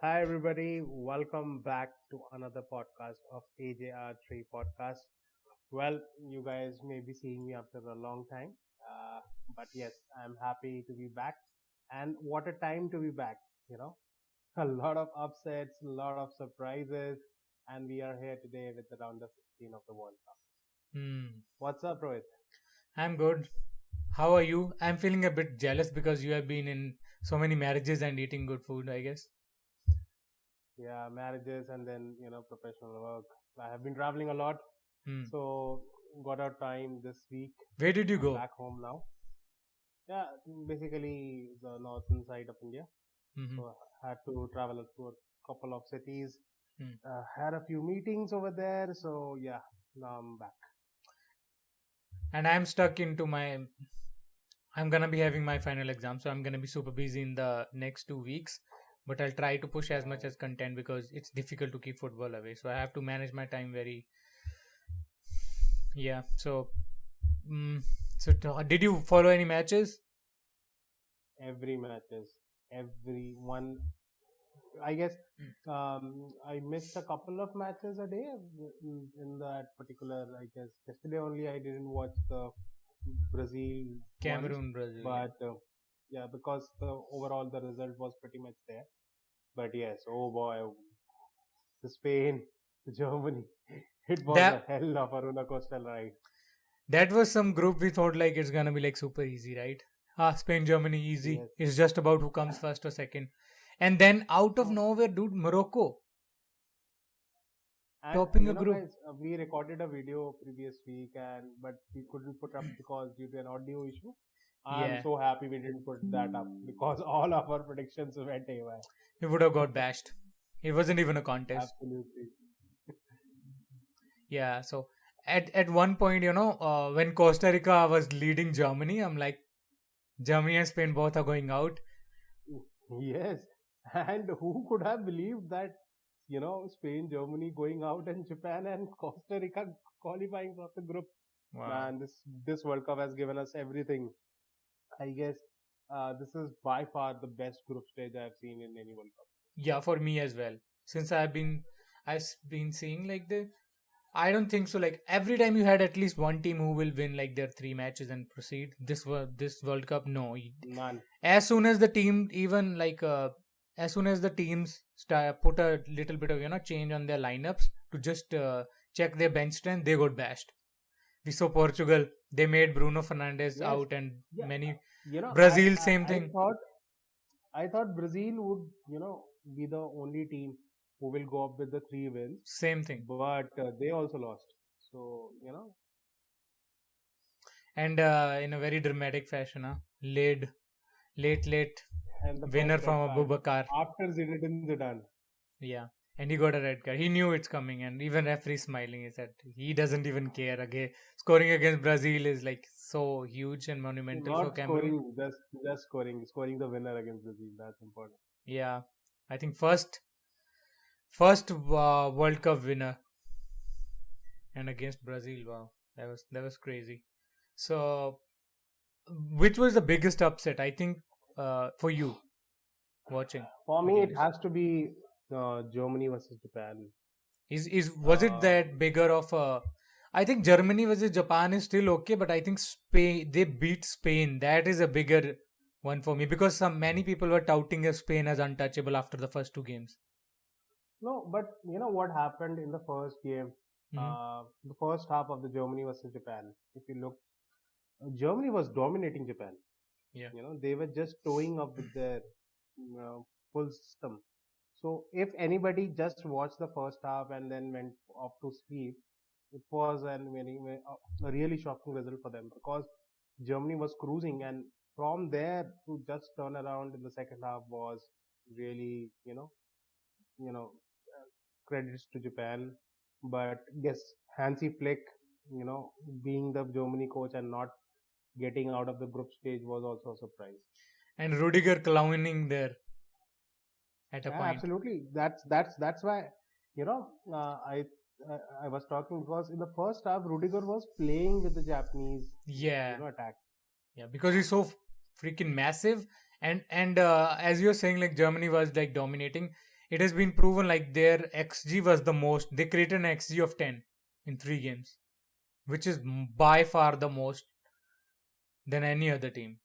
Hi, everybody. Welcome back to another podcast of Ajr3 podcast. Well, you guys may be seeing me after a long time, but yes, I'm happy to be back. And what a time to be back, you know. A lot of upsets, a lot of surprises, and we are here today with the round of 16 of the World Cup. Hmm. What's up, Rohit? I'm good. How are you? I'm feeling a bit jealous because you have been in so many marriages and eating good food, I guess. Yeah, marriages and then, professional work. I have been traveling a lot, Hmm. so got out time this week. Where did you I'm go? back home now. Yeah, basically the northern side of India. Hmm. So I had to travel to a couple of cities. Hmm. Had a few meetings over there. So yeah, now I'm back. And I'm stuck into my. I'm gonna be having my final exam, so I'm gonna be super busy in the next 2 weeks. But I'll try to push as much Uh, as content because it's difficult to keep football away. So I have to manage my time very. Yeah. Mm, did you follow any matches? every matches, every one. I guess I missed a couple of matches a day in that particular. I guess yesterday only I didn't watch the Brazil ones, Cameroon, Brazil. Yeah. but yeah, because overall the result was pretty much there. But yes, oh boy, the Spain, the Germany, it was a That hell of a roller coaster ride. That was some group we thought like it's gonna be like super easy, right? Spain, Germany, easy. Yes. It's just about who comes first or second. And then out of No, nowhere, dude, Morocco and topping a group. guys, we recorded a video previous week, and but we couldn't put up because due to an audio issue. I'm Yeah, so happy we didn't put that up because all of our predictions went haywire. we would have got bashed. It wasn't even a contest. Absolutely. Yeah, so at one point, when Costa Rica was leading Germany, I'm like, Germany and Spain both are going out. Yes. And who could have believed that, Spain, Germany going out and Japan and Costa Rica qualifying for the group? Wow. Man, this World Cup has given us everything. I guess this is by far the best group stage I've seen in any World Cup. Yeah, for me as well. Since I've been seeing like the I don't think so. Like every time you had at least one team who will win like their three matches and proceed. This World Cup, no. None. As soon as the team even as soon as the teams put a little bit of change on their lineups to just check their bench strength, they got bashed. We saw Portugal. They made Bruno Fernandes Yes. out, and Yeah. many You know, I, Brazil I, same I thing. thought I thought Brazil would, be the only team who will go up with the three wins, Same thing. but they also lost. So, And in a very dramatic fashion, late and the winner first red from card Abubakar. after Zinedine Zidane. Yeah, and he got a red card. He knew it's coming, and even referee smiling. He said he doesn't even care. Again, scoring against Brazil is like so huge and monumental for Not Cameroon. scoring, just scoring the winner against Brazil. That's important. Yeah, I think first World Cup winner, and against Brazil. Wow, that was crazy. So, which was the biggest upset? I think for you watching For the me, it games. has to be Germany versus Japan. Is was it Uh, that bigger of a? I think Germany versus Japan is still okay, but I think Spain they beat Spain. That is a bigger one for me because some many people were touting as Spain as untouchable after the first two games. no, but you know what happened in the first game? Hmm. The first half of the Germany versus Japan. If you look, Germany was dominating Japan. Yeah. They were just towing up with their full system. So if anybody just watched the first half and then went off to sleep, it was a really shocking result for them because Germany was cruising, and from there to just turn around in the second half was really, you know, credits to Japan. But yes, Hansi Flick, being the Germany coach and not getting out of the group stage was also a surprise. And Rudiger clowning there at a Yeah, point. absolutely. That's why you know uh, I I was talking because in the first half Rudiger was playing with the Japanese Yeah, attack. yeah, because he's so freaking massive, and as you're saying, like Germany was like dominating. it has been proven like their XG was the most. They created an XG of 10 in 3 games, which is by far the most than any other team.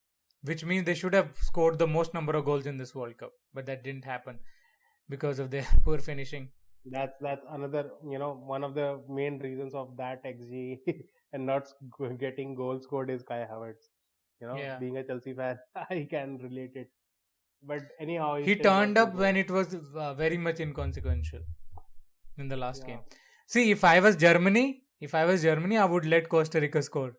Which means they should have scored the most number of goals in this World Cup, but that didn't happen because of their poor finishing. That's another, one of the main reasons of that XG and not getting goals scored is Kai Havertz. Yeah. Being a Chelsea fan, I can relate it. But anyhow, he He still got turned two up goals. when it was very much inconsequential in the last Yeah. game. See, if I was Germany, I would let Costa Rica score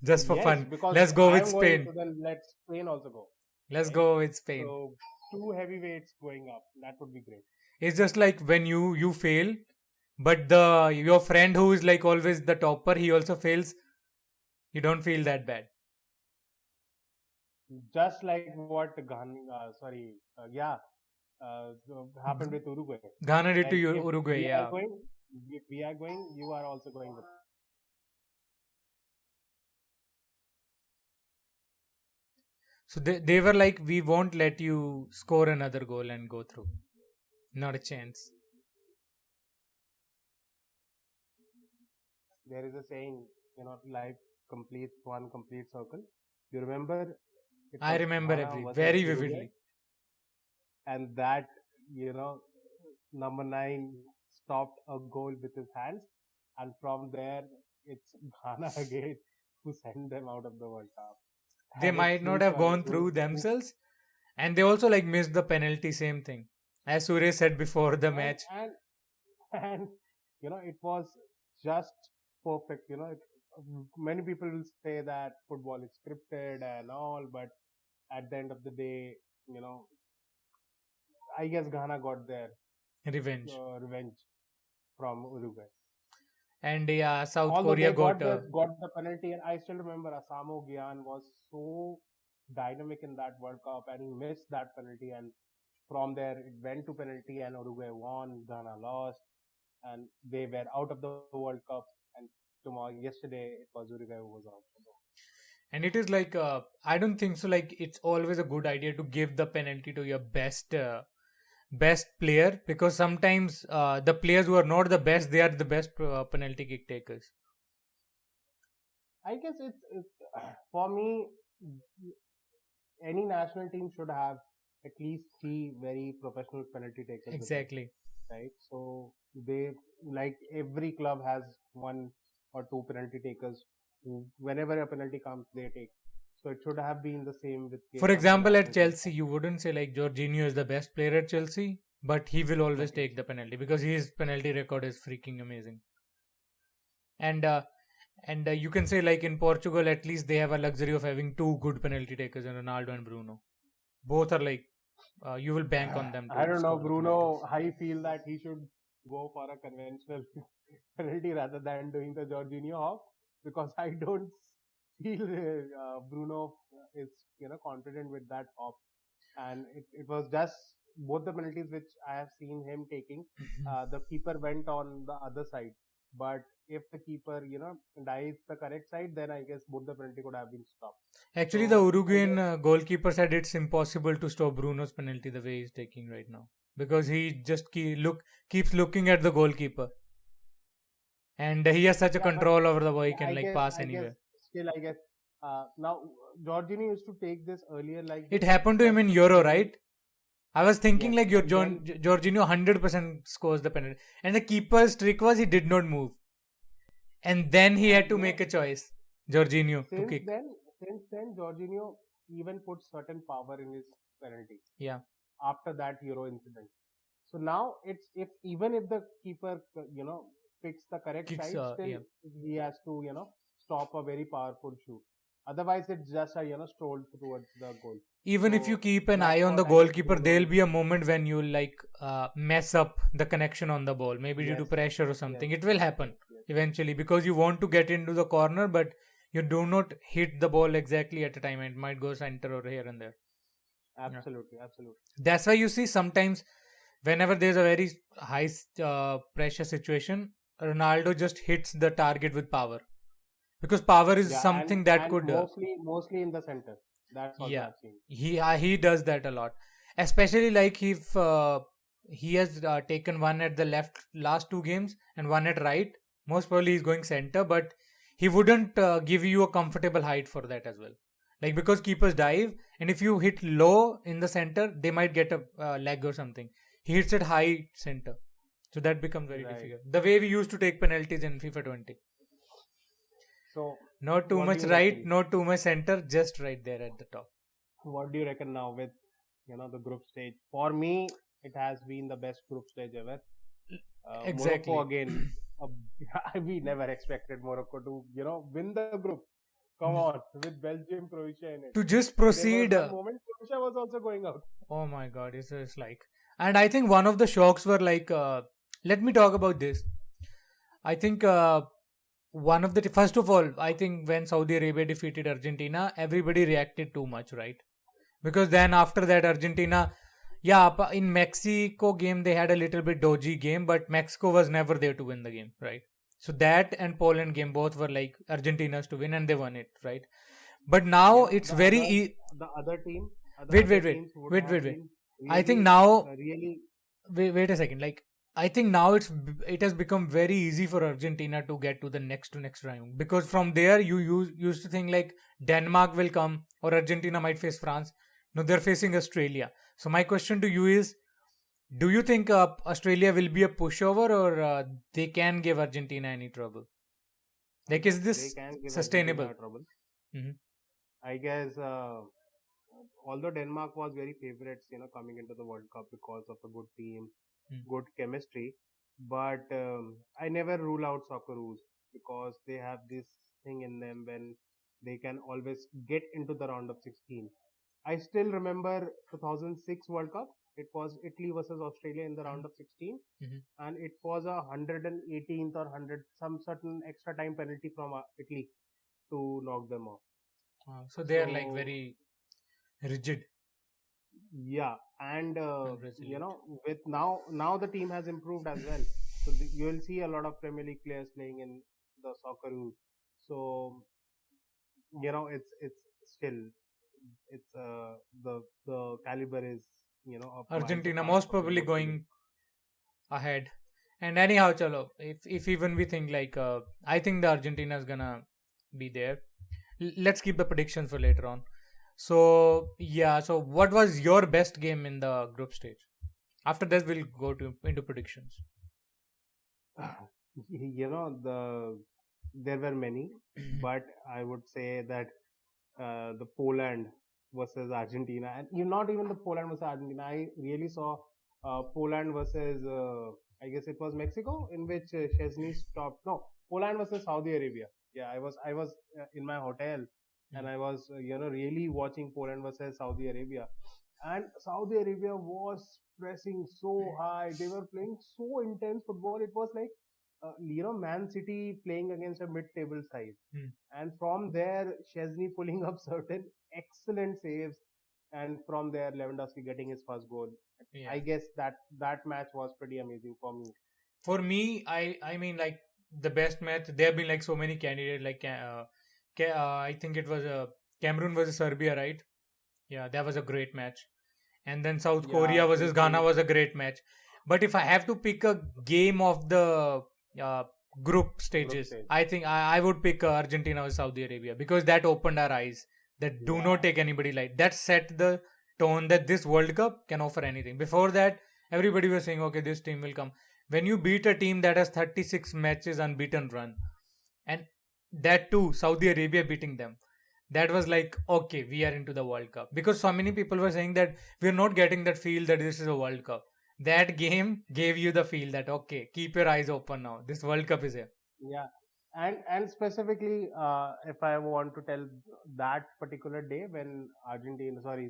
just for Yes, fun. because Let's go I with am going, Spain. so then let Spain also go, Let's right? go with Spain. So two heavyweights going up. That would be great. It's just like when you fail, but the your friend who is like always the topper, he also fails. You don't feel that bad. Just like what happened with Uruguay. Ghana did to Like if Uruguay, we are yeah. going, if we are going, you are also going with. So they were like, we won't let you score another goal and go through. Not a chance. There is a saying, life completes one complete circle. You remember it I was remember Ghana versus very Uruguay, vividly. and that number 9 stopped a goal with his hands, and from there it's Ghana again who sent them out of the World Cup. They And it's might not have gone through themselves, and they also like missed the penalty. Same thing, as Suresh said before the and match. and and it was just perfect. Many people will say that football is scripted and all, but at the end of the day, you know, I guess Ghana got their Revenge. revenge from Uruguay. And yeah, South Although Korea they got got the penalty, and I still remember Asamo Gyan was so dynamic in that World Cup, and he missed that penalty, and from there it went to penalty, and Uruguay won, Ghana lost, and they were out of the World Cup. And yesterday, it was Uruguay who was out. and it is like I don't think so. Like it's always a good idea to give the penalty to your best player, because sometimes the players who are not the best, they are the best penalty kick takers. I guess it's for me. Any national team should have at least 3 very professional penalty takers. Exactly. Right? So they, like every club has 1 or 2 penalty takers. Whenever a penalty comes, they take. So it should have been the same with. For example, at Chelsea, you wouldn't say like Jorginho is the best player at Chelsea, but he will always take the penalty because his penalty record is freaking amazing. And you can say like in Portugal, at least they have a luxury of having 2 good penalty takers, in Ronaldo and Bruno. Both are like you will bank on them. I don't know, Bruno. I feel that he should go for a conventional penalty rather than doing the Jorginho hop, because I don't feel Bruno is confident with that hop, and it was just both the penalties which I have seen him taking. The keeper went on the other side, but if the keeper dies the correct side, then I guess both the penalty could have been stopped. Actually, So, the Uruguayan goalkeeper said it's impossible to stop Bruno's penalty the way he's taking right now, because he just keeps looking at the goalkeeper, and he has such a control over the ball, he can pass anywhere. I guess now Jorginho used to take this earlier, like it happened to him in Euro, right? I was thinking like Jorginho 100% scores the penalty, and the keeper's trick was he did not move, and then he had to make a choice, Jorginho, to kick. Since then, Jorginho even put certain power in his penalty. Yeah. After that Euro incident, so now it's even if the keeper picks the correct side, still he has to stop a very powerful shoot. Otherwise, it's just a stroll towards the goal. Even if you keep an eye on the goalkeeper, there'll be a moment when you mess up the connection on the ball, maybe due to pressure or something. It will happen eventually, because you want to get into the corner, but you do not hit the ball exactly at a time, and it might go center or here and there. Absolutely. That's why you see sometimes whenever there's a very high pressure situation, Ronaldo just hits the target with power, because power is something that could mostly in the center. That's what I've seen. He does that a lot. especially like if he has taken one at the left last two games and one at right. Most probably he's going center, but he wouldn't give you a comfortable height for that as well. Like because keepers dive, and if you hit low in the center, they might get a leg or something. He hits it high center, so that becomes very Right. difficult. The way we used to take penalties in FIFA 20, So, not too what do much you right, reckon? not too much center, just right there at the top. What do you reckon now with the group stage? For me, it has been the best group stage ever. Morocco Exactly. again. Uh, we never expected Morocco to win the group. Come on, with Belgium, Croatia in it. To just There was proceed. one moment Croatia was also going out. Oh my god, it's like, and I think one of the shocks were like, let me talk about this. I think one of the first of all, I think when Saudi Arabia defeated Argentina, everybody reacted too much, right? Because then after that, Argentina, yeah, in Mexico game they had a little bit dodgy game, but Mexico was never there to win the game, right? So that and Poland game both were like Argentina's to win, and they won it, right? But now it's The very the other team, the wait, other wait, wait, teams would wait, wait, have wait. been I think really, now really. wait a second. Like I think now it has become very easy for Argentina to get to the next round, because from there you used to think like Denmark will come or Argentina might face France. No, they're facing Australia. So my question to you is, do you think Australia will be a pushover, or they can give Argentina any trouble? Like, is They this can give sustainable? Argentina trouble. Mm-hmm. I guess, although Denmark was very favorites, coming into the World Cup because of a good team, good chemistry, but I never rule out Socceroos because they have this thing in them when they can always get into the round of 16. I still remember 2006 World Cup. It was Italy versus Australia in the round of 16, Mm-hmm. and it was a 118th or 100 some certain extra time penalty from Italy to knock them off. So they are like So very rigid yeah, and and resolute. with now the team has improved as well. So you will see a lot of Premier League players playing in the Socceroos. So it's still it's the caliber is of miles Argentina apart most for the probably both the going games. ahead. And anyhow, chalo, if even we think like, I think the Argentina is gonna be there. Let's keep the predictions for later on. So yeah, so what was your best game in the group stage? After this, we'll go to into predictions. There were many, but I would say that the Poland versus Argentina, and not even the Poland versus Argentina. I really saw Poland versus I guess it was Mexico, in which Chesney stopped. No, Poland versus Saudi Arabia. Yeah, I was in my hotel, and I was really watching Poland versus Saudi Arabia, and Saudi Arabia was pressing so high. They were playing so intense football. It was like Man City playing against a mid-table side, Hmm. and from there Chesney pulling up certain excellent saves, and from there Lewandowski getting his first goal. Yeah. I guess that match was pretty amazing for me. For me, I mean like the best match. There have been like so many candidates. Like I think it was Cameroon versus Serbia, right? Yeah, that was a great match. And then South Yeah, Korea versus it Ghana really was a great match. But if I have to pick a game of the uh, group group stages, stage. I think I would pick Argentina versus Saudi Arabia, because that opened our eyes. That do not Yeah, take anybody light. That set the tone that this World Cup can offer anything. Before that, everybody was saying, okay, this team will come. When you beat a team that has 36 matches unbeaten run, and that too, Saudi Arabia beating them, that was like, okay, we are into the World Cup. Because so many people were saying that we're not getting that feel that this is a World Cup. That game gave you the feel that, okay, keep your eyes open now. This World Cup is here. yeah, and specifically, if I want to tell that particular day when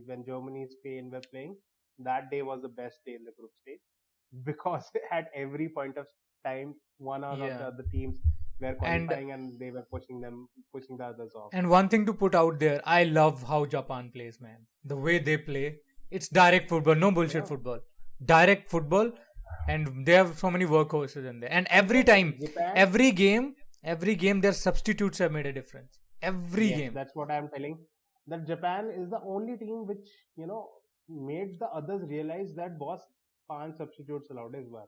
when Germany Spain were playing, that day was the best day in the group stage because at every point of time, one or the Yeah. other teams were And qualifying and they were pushing the others off. and one thing to put out there, I love how Japan plays, man. The way they play, it's direct football, no bullshit Yeah, football. Direct football, and they have so many workhorses in there. And every time, Japan. every game, every game, their substitutes have made a difference. Every Yes, game. that's what I'm telling. That Japan is the only team which you know made the others realize that boss, 5 substitutes allowed is bar.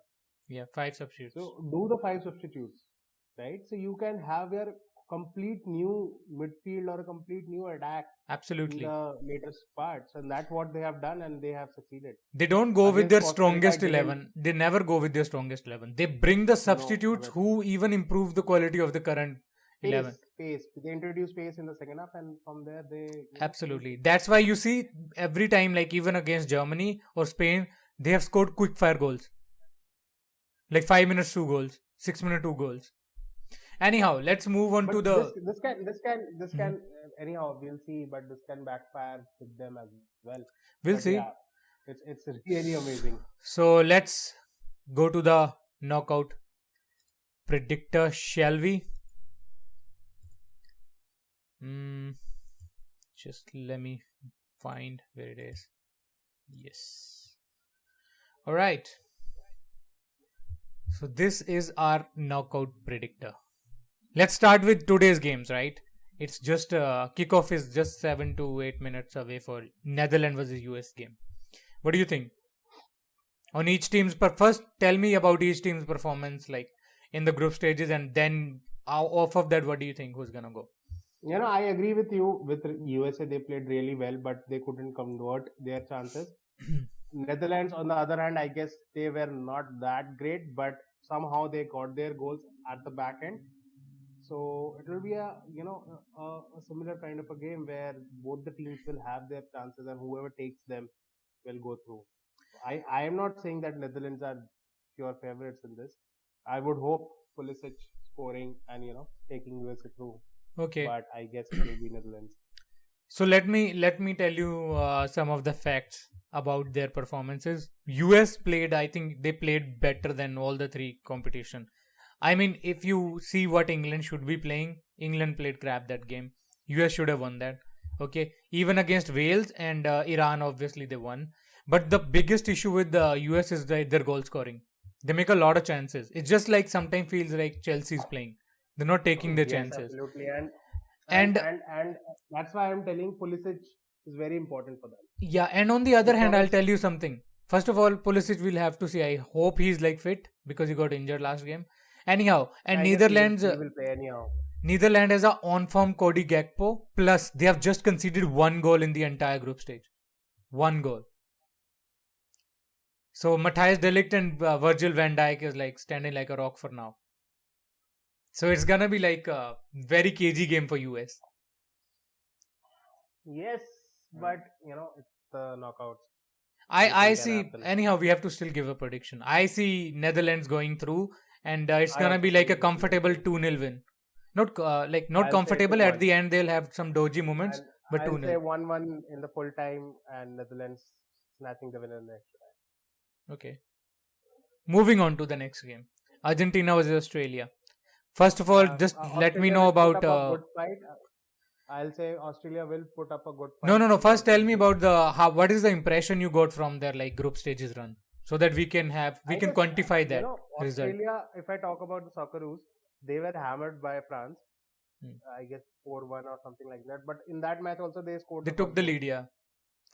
Yeah, 5 substitutes. So do the 5 substitutes, right? So you can have your complete new midfield or a complete new attack in Absolutely. the latest parts, and that's what they have done, and they have succeeded. They don't go with Against their Costa Rica, strongest it didn't. 11. They never go with their strongest 11. They bring the No, substitutes but who even improve the quality of the current 11. pace. They introduced pace in the second half, and from there they, Absolutely. That's why you see every time, like even against Germany or Spain, they have scored quick fire goals. Like 5 minutes, 2 goals. 6 minutes, 2 goals. Anyhow, let's move on But to the. this Mhm. can anyhow we'll see, but this can backfire with them as well. We'll But see. yeah, it's really amazing. So let's go to the knockout predictor, shall we? Just let me find where it is. Yes. All right. So this is our knockout predictor. Let's start with today's games, right? It's just kickoff is just 7 to 8 minutes away for Netherlands versus US game. What do you think on each team's? First, tell me about each team's performance, like in the group stages, and then off of that, what do you think who's gonna go? I agree with you. With USA, they played really well, but they couldn't convert their chances. Netherlands, on the other hand, I guess they were not that great, but somehow they got their goals at the back end. So it will be a similar kind of a game where both the teams will have their chances, and whoever takes them will go through. I am not saying that Netherlands are pure favorites in this. I would hope Pulisic scoring and taking USA through, Okay. but I guess it will be Netherlands. So let me tell you some of the facts about their performances. US played, I think they played better than all the three competition. I mean, if you see what England should be playing, England played crap that game. US should have won that. Okay, even against Wales and Iran, obviously they won. But the biggest issue with the US is their goal scoring. They make a lot of chances. It's just like sometimes feels like Chelsea's playing. They're not taking their Yes, chances. absolutely, and and And and and that's why I'm telling Pulisic is very important for them yeah, and on the other hand, I'll because tell you something. First of all, Pulisic will have to see. I hope he's like fit because he got injured last game. Anyhow, and I guess Netherlands, he will play anyhow. Netherlands has a on-form Cody Gakpo. Plus, they have just conceded 1 goal in the entire group stage. 1 goal. So Matthias de Ligt and Virgil van Dijk is like standing like a rock for now. So it's gonna be like a very cagey game for US. Yes, but it's the knockouts. I Anything can see. happen. Anyhow, we have to still give a prediction. I see Netherlands going through, and it's I gonna also be like a see comfortable 2-0 win. Not not I'll say comfortable. At 2-1. the end, they'll have some dodgy moments, And but I'll 2-0. say 1-1 in the full time and Netherlands snatching the winner in the extra time. Okay. Moving on to the next game, Argentina versus Australia. First of all, just let me Australia know will put about. up a good fight. I'll say Australia will put up a good fight. No. in First, that tell group me stage. about the how. What is the impression you got from their like group stages run, so that we can I guess quantify that result. Australia. If I talk about the Socceroos, they were hammered by France. Hmm. I guess 4-1 or something like that. But in that match also they scored They the took first the goal. lead, yeah,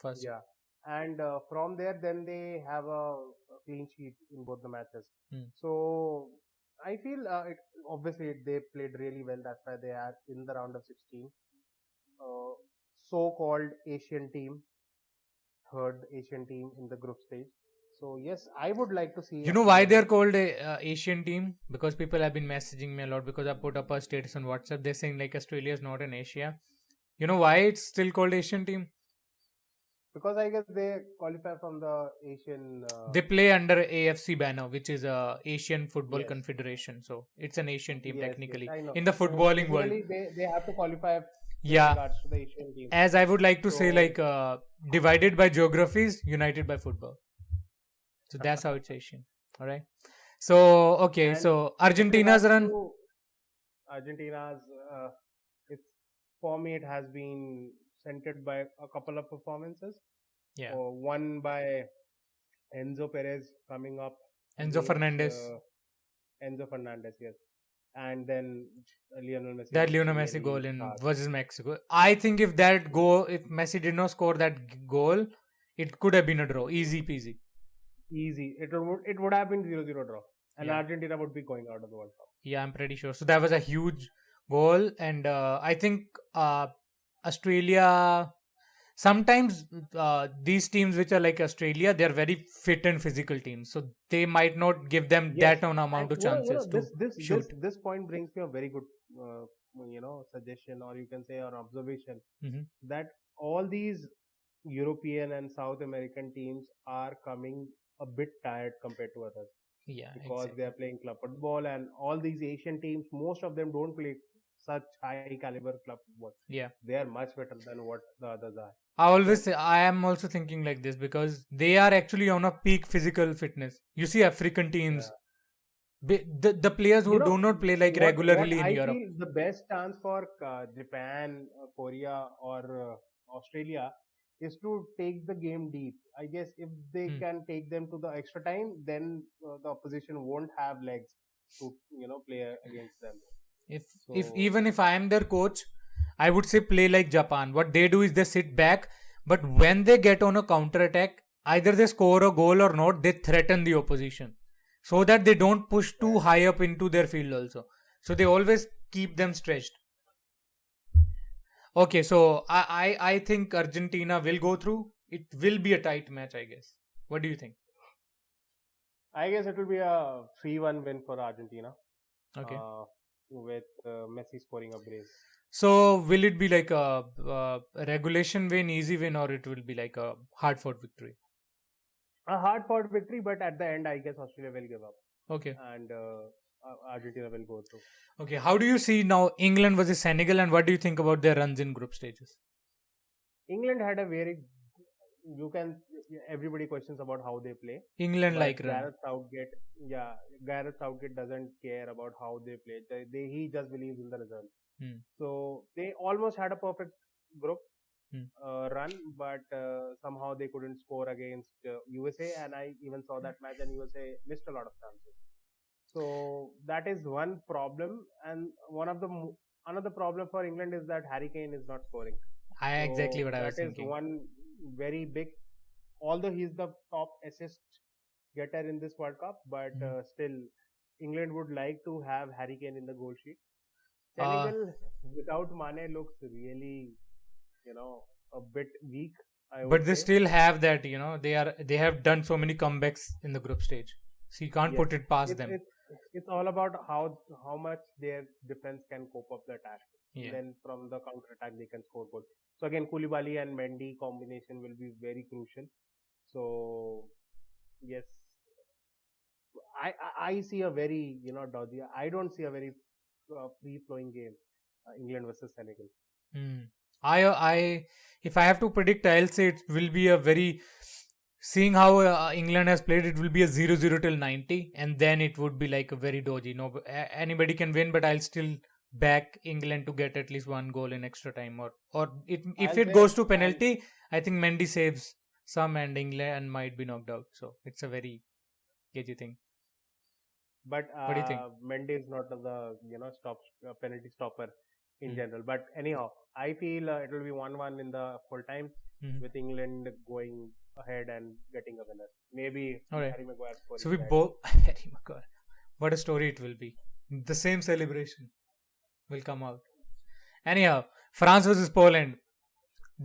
first. Yeah, and from there then they have a clean sheet in both the matches. Hmm. So I feel obviously they played really well. That's why they are in the round of 16. So-called Asian team, third Asian team in the group stage. So yes, I would like to see You know why Australia they're win. called a Asian team? Because people have been messaging me a lot because I put up a status on WhatsApp. They're saying like Australia is not in Asia. You know why it's still called Asian team? Because I guess they qualify from the Asian. They play under AFC banner, which is Asian Football Yes, Confederation. So it's an Asian team yes, technically I know. in the So footballing world. basically, they have to qualify with Yeah, regards to the Asian team. as I would like to say, So like divided by geographies, united by football. So that's how it's Asian. All right. So okay, and so with Argentina's regards run. to Argentina's, it's for me it has been centered by a couple of performances. Yeah, One by Enzo Perez coming up Enzo against Fernandez. Enzo Fernandez, yes, and then Lionel Messi That was Lionel Messi goal really in sharp. versus Mexico. I think if that goal, if Messi did not score that goal, it could have been a draw, easy peasy. Easy. It would have been 0-0 draw, and Yeah, Argentina would be going out of the World Cup. yeah, I'm pretty sure. So that was a huge goal, and I think Australia. Sometimes these teams which are like Australia, they're very fit and physical teams, so they might not give them Yes, that and amount of chances this to this this shoot. this point brings me a very good uh, suggestion, or you can say an observation, Hmm. that all these European and South American teams are coming a bit tired compared to others, Yeah, because they are exactly. playing club football, and all these Asian teams, most of them don't play such high caliber club football. Yeah. They are much better than what the others are. I always So say, I am also thinking like this because they are actually on a peak physical fitness. You see African teams, yeah, the players who you know do not play like what regularly in I Europe. feel the best chance for Japan, Korea, or Australia is to take the game deep. I guess if they Hmm. can take them to the extra time, then the opposition won't have legs to play against them. If So even if I am their coach, I would say play like Japan. What they do is they sit back, but when they get on a counter attack, either they score a goal or not, they threaten the opposition so that they don't push too that high up into their field also. So they always keep them stretched. Okay, so I think Argentina will go through. It will be a tight match, I guess. What do you think? I guess it will be a 3-1 win for Argentina, Okay. uh, with Messi scoring a brace. So will it be like a regulation win, easy win, or it will be like a hard fought victory? A hard fought victory, but at the end, I guess Australia will give up, Okay. and Argentina will go through. Okay. How do you see now England versus Senegal, and what do you think about their runs in group stages? England had a very, you can, everybody questions about how they play, England but like run. Gareth Southgate doesn't care about how they play. He just believes in the result. Hmm. So they almost had a perfect group Hmm. run, but somehow they couldn't score against USA, and I even saw that match, and USA missed a lot of chances. So that is one problem, and another problem for England is that Harry Kane is not scoring. I exactly So what I that was is thinking. one very big. Although he's the top assist getter in this World Cup, but Mhm. still, England would like to have Harry Kane in the goal sheet. Uh, Senegal without Mane looks really, you know, a bit weak, I would but they say. still have that. They have done so many comebacks in the group stage, so you can't Yes, put it past it's them. it's it's all about how much their defense can cope up the attack, and Yeah. then from the counter attack they can score goals. So again, Koulibaly and Mendy combination will be very crucial. So yes, I see a very dodgy. I don't see a very free flowing game. England versus Senegal. Hmm. If I have to predict, I'll say it will be a very. Seeing how England has played, it will be a 0-0 till 90, and then it would be like a very dodgy. No, anybody can win, but I'll still back England to get at least one goal in extra time, if I'll it say goes to I'll penalty, I think Mendy saves some, and England might be knocked out. So it's a very cagey thing. but What do you think? Mendy is not the stop penalty stopper in Hmm. general. But anyhow, I feel it will be 1-1 in the full time, Hmm. with England going ahead and getting a winner. Maybe All right. Harry Maguire So scoring we that. both. Harry Maguire. What a story it will be. The same celebration will come out. Anyhow, France versus Poland.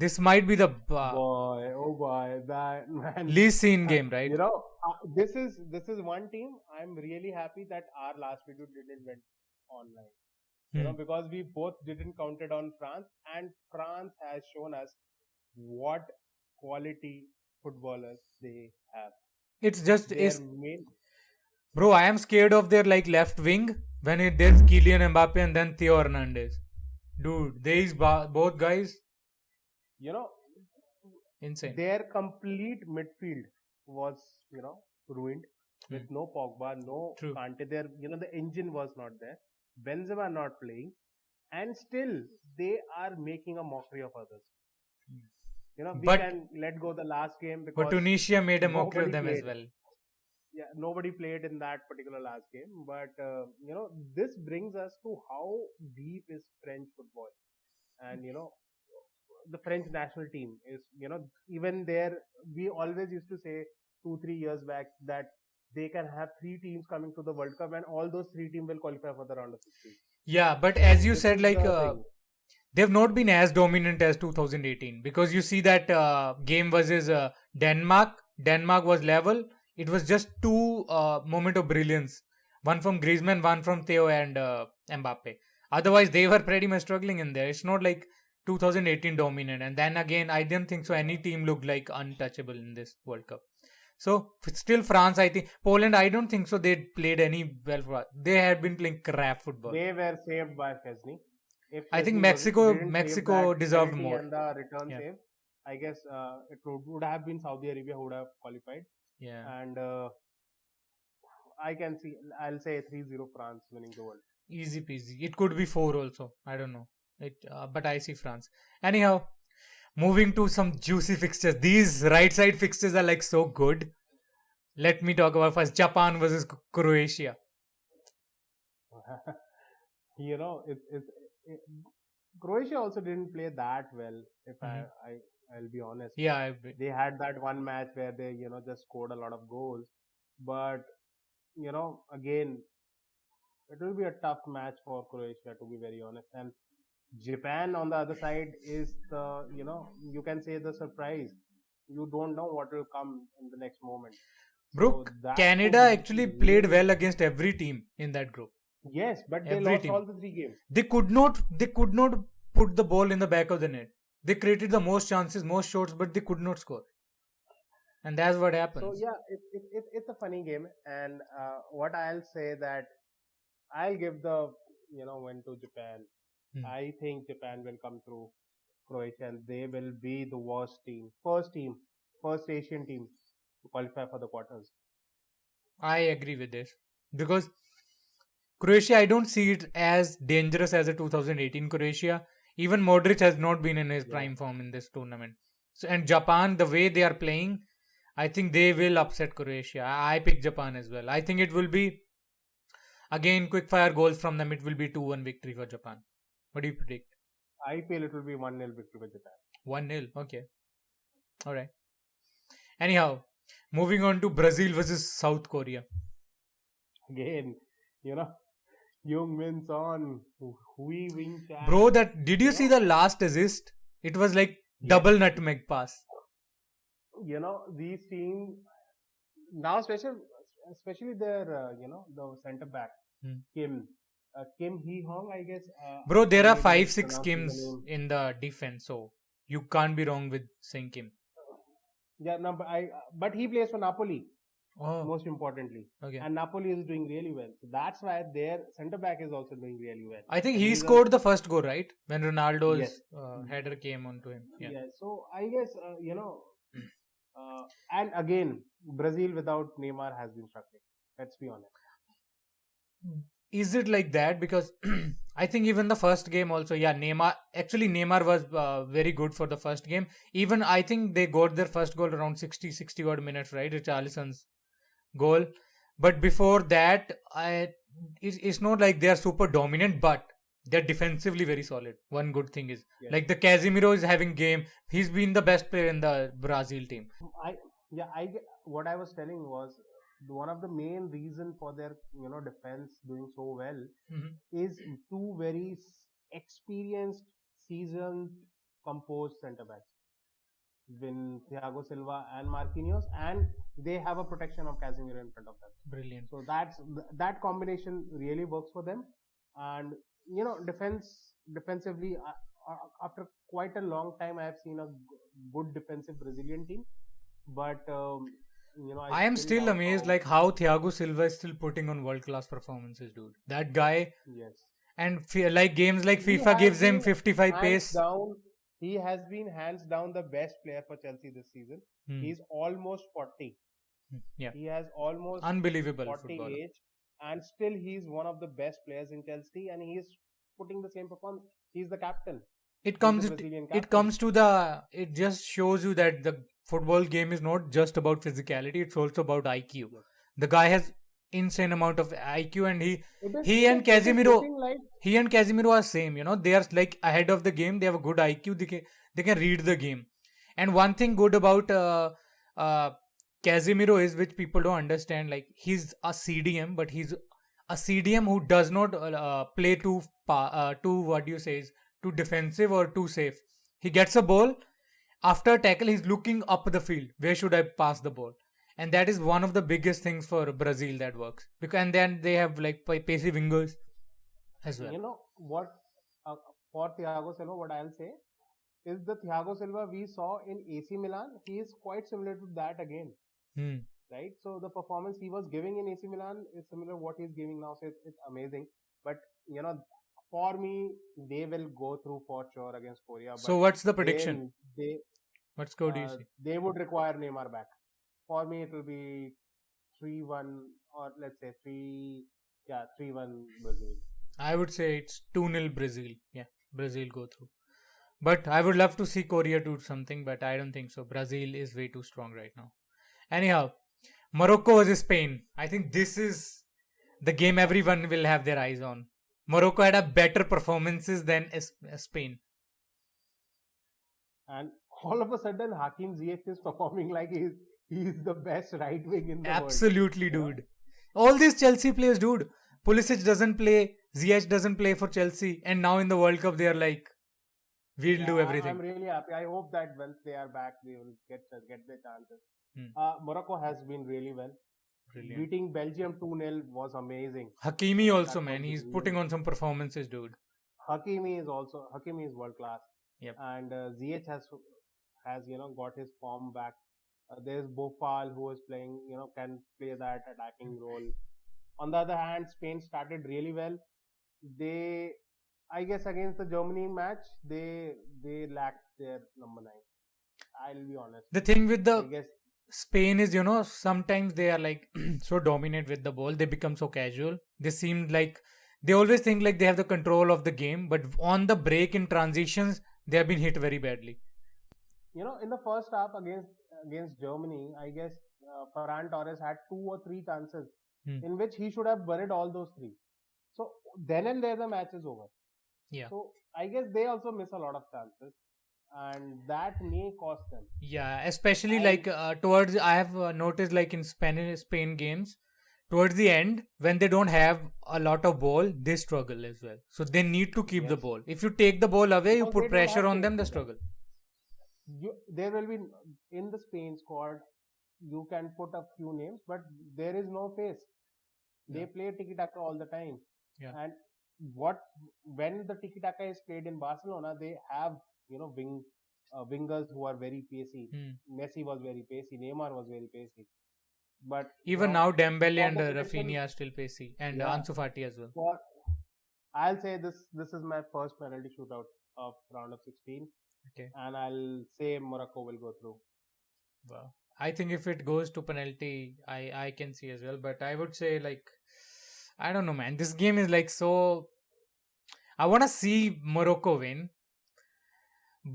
This might be the Boy, oh boy, that man. least seen game, right? This is one team. I'm really happy that our last video didn't went online. Hmm. Because we both didn't counted on France, and France has shown us what quality footballers they have. It's just Their is main, bro. I am scared of their like left wing when there's Kylian Mbappe and then Theo Hernandez. Dude, both guys you know, insane. their complete midfield was, ruined, with Hmm. no Pogba, no True. Kante. The engine was not there. Benzema not playing, and still they are making a mockery of others. We But can let go the last game but because Tunisia made a mockery of nobody them as played. well. Yeah, nobody played in that particular last game. But this brings us to how deep is French football, and the French national team is, even there, we always used to say 2 3 years back that they can have three teams coming to the World Cup and all those three teams will qualify for the round of 16. Yeah, but So as you this said, is like the thing. they've not been as dominant as 2018, because you see that game versus Denmark. Denmark was level. It was just two moment of brilliance, one from Griezmann, one from Theo and Mbappe. Otherwise, they were pretty much struggling in there. It's not like 2018 dominant. And then again, I didn't think so. Any team looked like untouchable in this World Cup. So still France, I think Poland. I don't think so. They played any well for us. They had been playing crap football. They were saved by Chesney. If I think Chesney didn't save Mexico that deserved penalty more. and the return Yeah, save, I guess it would have been Saudi Arabia who would have qualified. yeah. And I'll say 3-0 France winning the world. Easy peasy. It could be 4 also. I don't know. But I see France. Anyhow, moving to some juicy fixtures. These right side fixtures are like so good. Let me talk about first Japan versus Croatia. It, Croatia also didn't play that well. If Mhm. I'll be honest, Yeah, I agree. they had that one match where they just scored a lot of goals, but again, it will be a tough match for Croatia, to be very honest. And Japan on the other side is the, you can say the surprise. You don't know what will come in the next moment. Bro, So that Canada could actually played really, well against every team in that group. yes, but they Every lost team. all the three games. They could not put the ball in the back of the net. They created the most chances, most shots, but they could not score. And that's what So happens. yeah, it's a funny game. And what I'll say that I'll give the win to Japan. Hmm. I think Japan will come through Croatia and they will be the worst team, first Asian team to qualify for the quarters. I agree with this. Because Croatia, I don't see it as dangerous as a 2018 Croatia. Even Modric has not been in his Yeah, prime form in this tournament. So, and Japan, the way they are playing, I think they will upset Croatia. I pick Japan as well. I think it will be, again, quick fire goals from them. It will be 2-1 victory for Japan. What do you predict? I feel it will be 1-0 victory for Japan. 1-0. Okay. All right. Anyhow, moving on to Brazil versus South Korea. Again, you know, Young Min Son, Hui Wing Chan, Bro, that did you you see know, the last assist? It was like yes, double nutmeg pass. these teams now, especially their, the center back Hmm. Kim Hee Hong, I guess. Bro, there I are may be 5-6 mispronouncing the Kims name. in the defense, so you can't be wrong with saying Kim. Yeah, no, but he plays for Napoli, Oh, most importantly, okay. and Napoli is doing really well. So that's why their center back is also doing really well, I think and he he's a scored the first goal, right? When yes, Ronaldo's header came onto him. Yeah. yeah. So I guess and again, Brazil without Neymar has been struggling. Let's be honest. Is it like that? Because I think even the first game also, yeah, Neymar was very good for the first game. Even I think they got their first goal around 60 odd minutes, right? Richarlison's goal. But before that, it's not like they are super dominant, but they're defensively very solid. One good thing is Yes, like the Casemiro is having game. He's been the best player in the Brazil team. I yeah what I was telling was one of the main reason for their defense doing so well Mhm. is two very experienced, seasoned, composed centre backs, when Thiago Silva and Marquinhos, and they have a protection of Casemiro in front of them. Brilliant. So that combination really works for them, and defensively, after quite a long time, I have seen a good defensive Brazilian team, but I I am still still doubt amazed how. like how Thiago Silva is still putting on world class performances, dude. That guy, Yes, and like games like he FIFA has gives him been 55 hands pace. down. He has been hands down the best player for Chelsea this season. Hmm. He's almost 40. Yeah, He has almost unbelievable 40 footballer. age, and still he's one of the best players in Chelsea, and he's putting the same performance. He's the captain. It He's the comes Brazilian it captain. comes to the it just shows you that the football game is not just about physicality, it's also about IQ. Yes. The guy has insane amount of IQ, and he It and is it is Casemiro looking like he and Casemiro are same. They are like ahead of the game. They have a good IQ. They can read the game. And one thing good about uh, Casemiro is, which people don't understand, like he's a CDM, but he's a CDM who does not play too what do you say is too defensive or too safe. He gets a ball after a tackle. He's looking up the field. Where should I pass the ball? And that is one of the biggest things for Brazil that works. Because and then they have like pacey wingers as well. what uh, for Thiago Silva, what I'll say is the Thiago Silva we saw in AC Milan, he is quite similar to that again, Hmm. right? So the performance he was giving in AC Milan is similar to what he's giving now. So it's amazing. But you know, for me, they will go through for sure against Korea. But So what's the they prediction? they What score do you see? they would require Neymar back. For me, it will be 3-1 or let's say 3-1 Brazil. I would say it's 2-0 Brazil. Yeah, Brazil go through. But I would love to see Korea do something, but I don't think so. Brazil is way too strong right now. Anyhow, Morocco versus Spain. I think this is the game everyone will have their eyes on. Morocco had a better performances than Spain. And all of a sudden, Hakim Ziyech is performing like he's the best right wing in the world. Absolutely, You know? dude. All these Chelsea players, dude. Pulisic doesn't play. Ziyech doesn't play for Chelsea, and now in the World Cup they are like, we'll do everything. I'm really happy. I hope that once they are back, they will get their chances. Morocco has been really well. Brilliant. Beating Belgium 2-0 was amazing. Hakimi also, That man. was He's really putting on some performances, dude. Hakimi is world class. Yep. And Ziyech has got his form back. There's Bofal who is playing, can play that attacking role. On the other hand, Spain started really well. They, I guess, against the Germany match, they lacked their number 9. I'll be honest. The thing with I the guess Spain is, sometimes they are like so dominant with the ball. They become so casual. They seem like they always think like they have the control of the game, but on the break in transitions, they have been hit very badly. in the first half against Germany, I guess Ferran Torres had 2 or 3 chances in which he should have buried all those 3. So then and there the match is over. Yeah. So I guess they also miss a lot of chances, and that may cost them. Yeah, especially like towards I have noticed like in Spain games, towards the end when they don't have a lot of ball, they struggle as well. So they need to keep the Yes. ball. If you take the ball away, you Because put they don't pressure have on them, they pace. struggle. There will be in the Spain squad. You can put a few names, but there is no pace. They Yeah. play tiki taka all the time. Yeah. And when the tiki taka is played in Barcelona, they have wingers who are very pacey. Messi was very pacey. Neymar was very pacey. But Even now, Dembele for and the prediction- Rafinha are still pacey, and Yeah. Ansu Fati as well. for I'll say this is my first penalty shootout of round of 16. Okay. And I'll say Morocco will go through. Wow. I think if it goes to penalty, I can see as well. But I would say like, I don't know, man. This game is like so. I want to see Morocco win,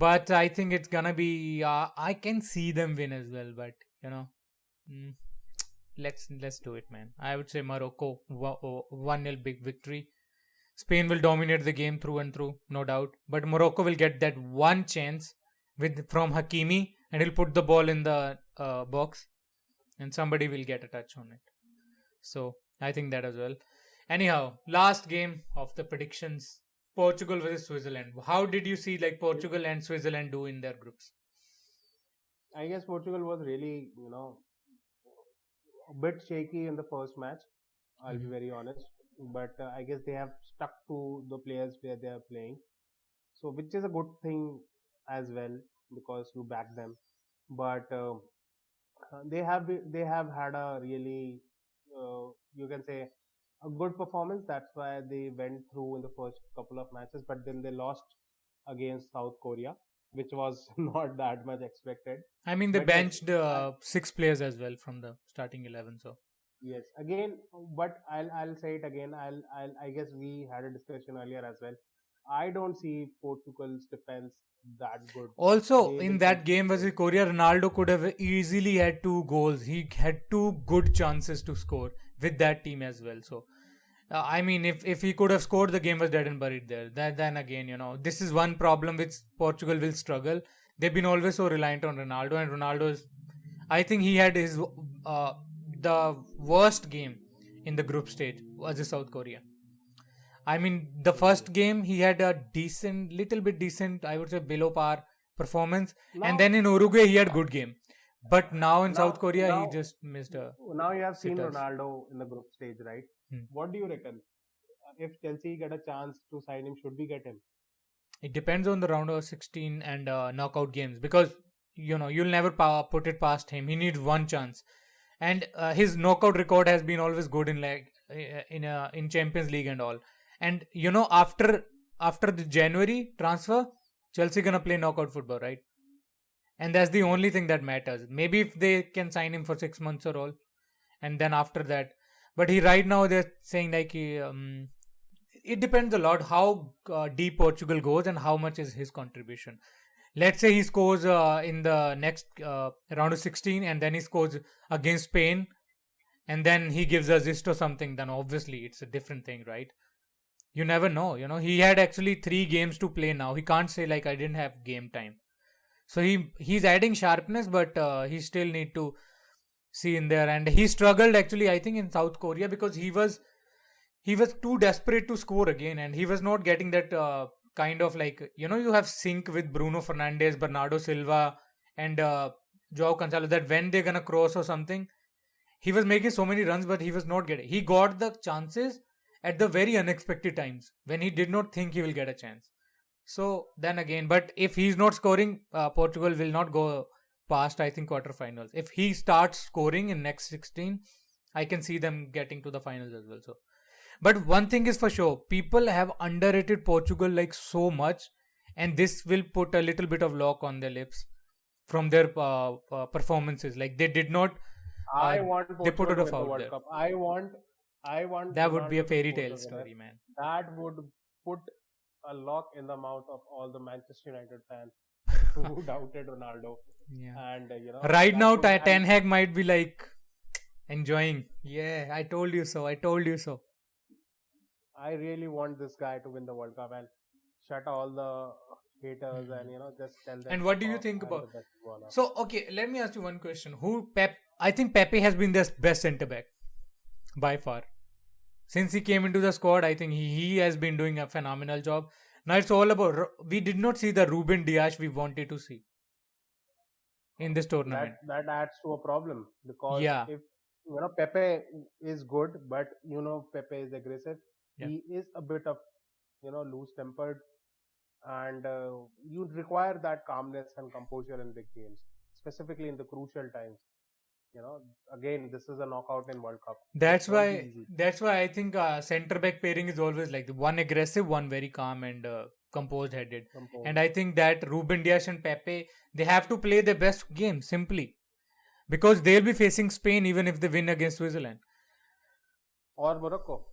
but I think it's gonna be. I can see them win as well, but mm, let's do it, man. I would say Morocco 1-0 big victory. Spain will dominate the game through and through, no doubt. But Morocco will get that one chance from Hakimi, and he'll put the ball in the box, and somebody will get a touch on it. So I think that as well. Anyhow, last game of the predictions: Portugal versus Switzerland. How did you see like Portugal and Switzerland do in their groups? I guess Portugal was really, a bit shaky in the first match. I'll be very honest. But I guess they have stuck to the players where they are playing. So, which is a good thing as well because you back them. But they have had a really, you can say, a good performance. That's why they went through in the first couple of matches. But then they lost against South Korea, which was not that much expected. I mean, they But yes, benched 6 players as well from the starting 11. So yes, again, but I'll say it again. I guess we had a discussion earlier as well. I don't see Portugal's defense that good. also They in will that game concede. versus Korea, Ronaldo could have easily had 2 goals. He had 2 good chances to score, with that team as well. So I mean, if he could have scored, the game was dead and buried there. That then again, this is one problem which Portugal will struggle. They've been always so reliant on Ronaldo, and Ronaldo is, I think he had his the worst game in the group stage was the South Korea. I mean, the first game he had a decent, little bit decent, I would say below par performance, and Now, then in Uruguay he had good game, but now in South now, Korea he now, just missed a now you have seen sitters. Ronaldo in the group stage, right? Hmm. What do you reckon? If Chelsea get a chance to sign him, should we get him? It depends on the round of 16 and knockout games, because you'll never put it past him. He needs one chance, and his knockout record has been always good in in Champions League and all. And after the January transfer, Chelsea gonna play knockout football, right? And that's the only thing that matters. Maybe if they can sign him for 6 months or all, and then after that. But he right now they're saying like it depends a lot how deep Portugal goes and how much is his contribution. Let's say he scores in the next round of 16, and then he scores against Spain, and then he gives assist or something. Then obviously it's a different thing, right? You never know. He had actually 3 games to play now. He can't say like I didn't have game time. So he's adding sharpness, but he still need to see in there. And he struggled actually, I think, in South Korea, because he was too desperate to score again, and he was not getting that kind of like you have sync with Bruno Fernandes, Bernardo Silva, and Joao Cancelo, that when they're gonna cross or something, he was making so many runs, but he was not getting. He got the chances at the very unexpected times when he did not think he will get a chance. So then again, but if he's not scoring, Portugal will not go past, I think, quarterfinals. If he starts scoring in next 16, I can see them getting to the finals as well. So, but one thing is for sure, people have underrated Portugal like so much, and this will put a little bit of lock on their lips from their performances. Like they did not, uh, I want they put Portugal it to off win the out World there. Cup. I want That would be a Ronaldo to fairy score tale the winner. story, man. That would put a lock in the mouth of all the Manchester United fans who doubted Ronaldo. Yeah. And Right that now, would, and Ten Hag might be like enjoying. Yeah, I told you so. I told you so. I really want this guy to win the World Cup and shut all the haters and Mhm. just tell them And what fuck do you off. think I'm about? the best footballer. So, okay, let me ask you one question. Who Pep? I think Pepe has been the best centre back by far. Since he came into the squad, I think he has been doing a phenomenal job. Now it's all about. We did not see the Ruben Dias we wanted to see in this tournament. That adds to a problem because Yeah, if Pepe is good, but Pepe is aggressive. yeah. He is a bit of loose tempered, and you require that calmness and composure in big games, specifically in the crucial times. You know, again, this is a knockout in World Cup. This That's won't be why. easy. That's why I think centre back pairing is always like the one aggressive, one very calm and composed headed. And Composed. I think that Ruben Dias and Pepe, they have to play their best game simply because they'll be facing Spain even if they win against Switzerland. Or Morocco.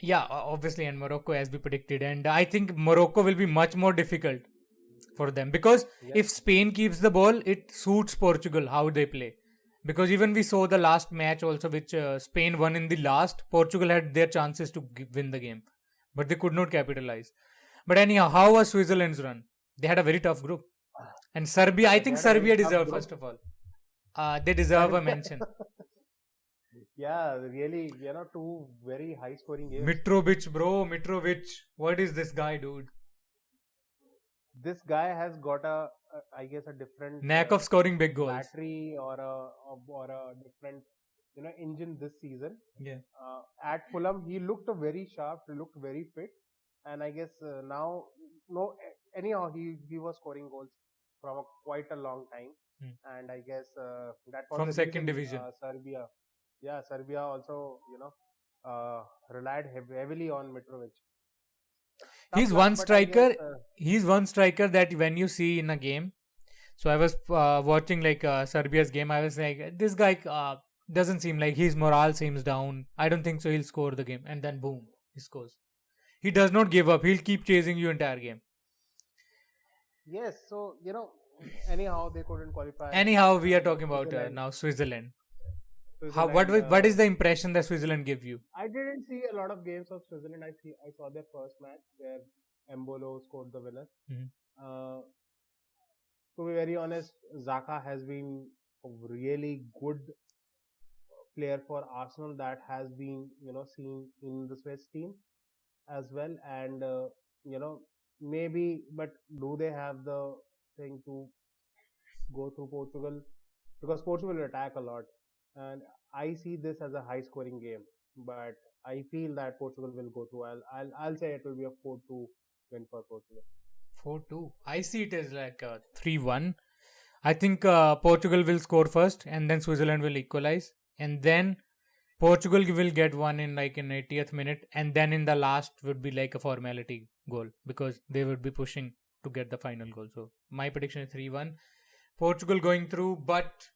Yeah, obviously, and Morocco as we predicted, and I think Morocco will be much more difficult for them because Yes. if Spain keeps the ball, it suits Portugal how they play. Because even we saw the last match also, which Spain won in the last, Portugal had their chances to win the game, but they could not capitalize. But anyhow, how was Switzerland's run? They had a very tough group, and Serbia. I They think had a very Serbia tough deserve group. first of all. They deserve a Serbia. mention. Yeah, really, two very high scoring games. Mitrovic, bro, Mitrovic. What is this guy, dude? This guy has got I guess, a different Knack of scoring big goals. battery or a different, engine this season. Yeah. At Fulham, he looked very sharp, he looked very fit, and I guess now, no, anyhow, he was scoring goals from quite a long time, Hmm. and I guess that was From the second reason division. Serbia, yeah, Serbia also, relied heavily on Mitrovic. Tough He's luck, one but I guess striker. He's one striker that when you see in a game. So I was watching like Serbia's game. I was like, this guy doesn't seem like his morale seems down. I don't think so. He'll score the game, and then boom, he scores. He does not give up. He'll keep chasing you entire game. yes. So anyhow, they couldn't qualify. Anyhow, we are And talking about Switzerland, now Switzerland. How Switzerland. what is the impression that Switzerland give you? I didn't see a lot of games of Switzerland. I saw their first match where Embolo scored the winner. Mhm. Uh, to be very honest, Zaka has been a really good player for Arsenal that has been seen in the Swiss team as well, and you know maybe, but do they have the thing to go through Portugal? Because Portugal will attack a lot, and I see this as a high scoring game, but I feel that Portugal will go through. I'll say it will be a 4-2 win for Portugal. 4-2. I see it as like 3-1. I think Portugal will score first, and then Switzerland will equalize, and then Portugal will get one in like in 80th minute, and then in the last would be like a formality goal because they would be pushing to get the final goal. So my prediction is 3-1. Portugal going through, but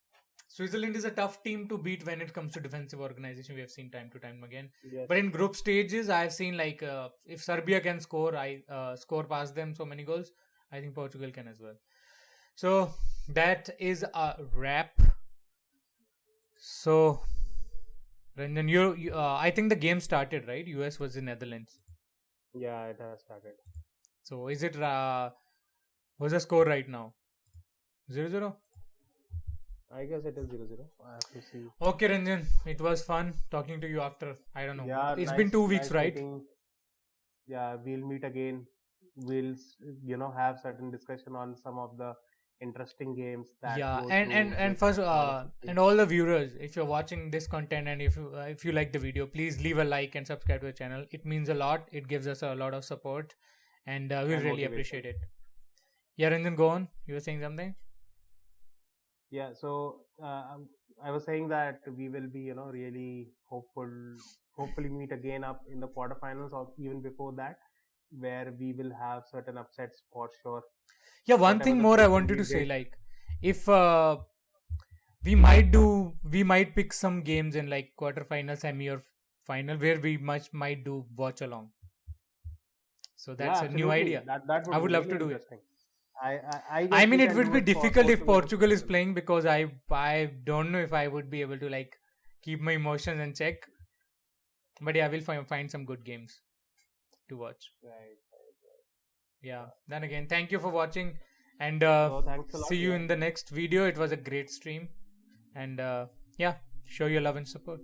Switzerland is a tough team to beat when it comes to defensive organization. We have seen time to time again. Yes. But in group stages, I've seen like if Serbia can score, score past them so many goals. I think Portugal can as well. So that is a wrap. So Ranjan, I think the game started right. US was in Netherlands. Yeah, it has started. So is it what's the score right now? 0-0. I guess it is 0-0. I have to see. Okay, Ranjan, it was fun talking to you after, I don't know. Yeah, It's nice, been 2 weeks, nice right? meeting. Yeah, we'll meet again. We'll have certain discussion on some of the interesting games that Yeah, go and through and this first technology. and all the viewers, if you're watching this content and if you like the video, please leave a like and subscribe to the channel. It means a lot. It gives us a lot of support, and we'll And really motivation. appreciate it. Yeah, Ranjan, go on. You were saying something? Yeah, so I was saying that we will be, really hopefully meet again up in the quarterfinals or even before that, where we will have certain upsets for sure. Yeah, one Whatever thing the more I prediction wanted we to say, did. like, if we might pick some games in like quarterfinal, semi, or final where we might do watch along. So that's Yeah, a new absolutely. idea. That I would be would love really to do it. interesting. I I guess mean, we it can would do be it for difficult if Portugal versus Portugal is Switzerland. playing because I don't know if I would be able to like keep my emotions in check. But yeah, we'll find some good games to watch. Right. Yeah. Then again, thank you for watching, and So thanks a lot. see you Yeah. in the next video. It was a great stream, and yeah, show your love and support.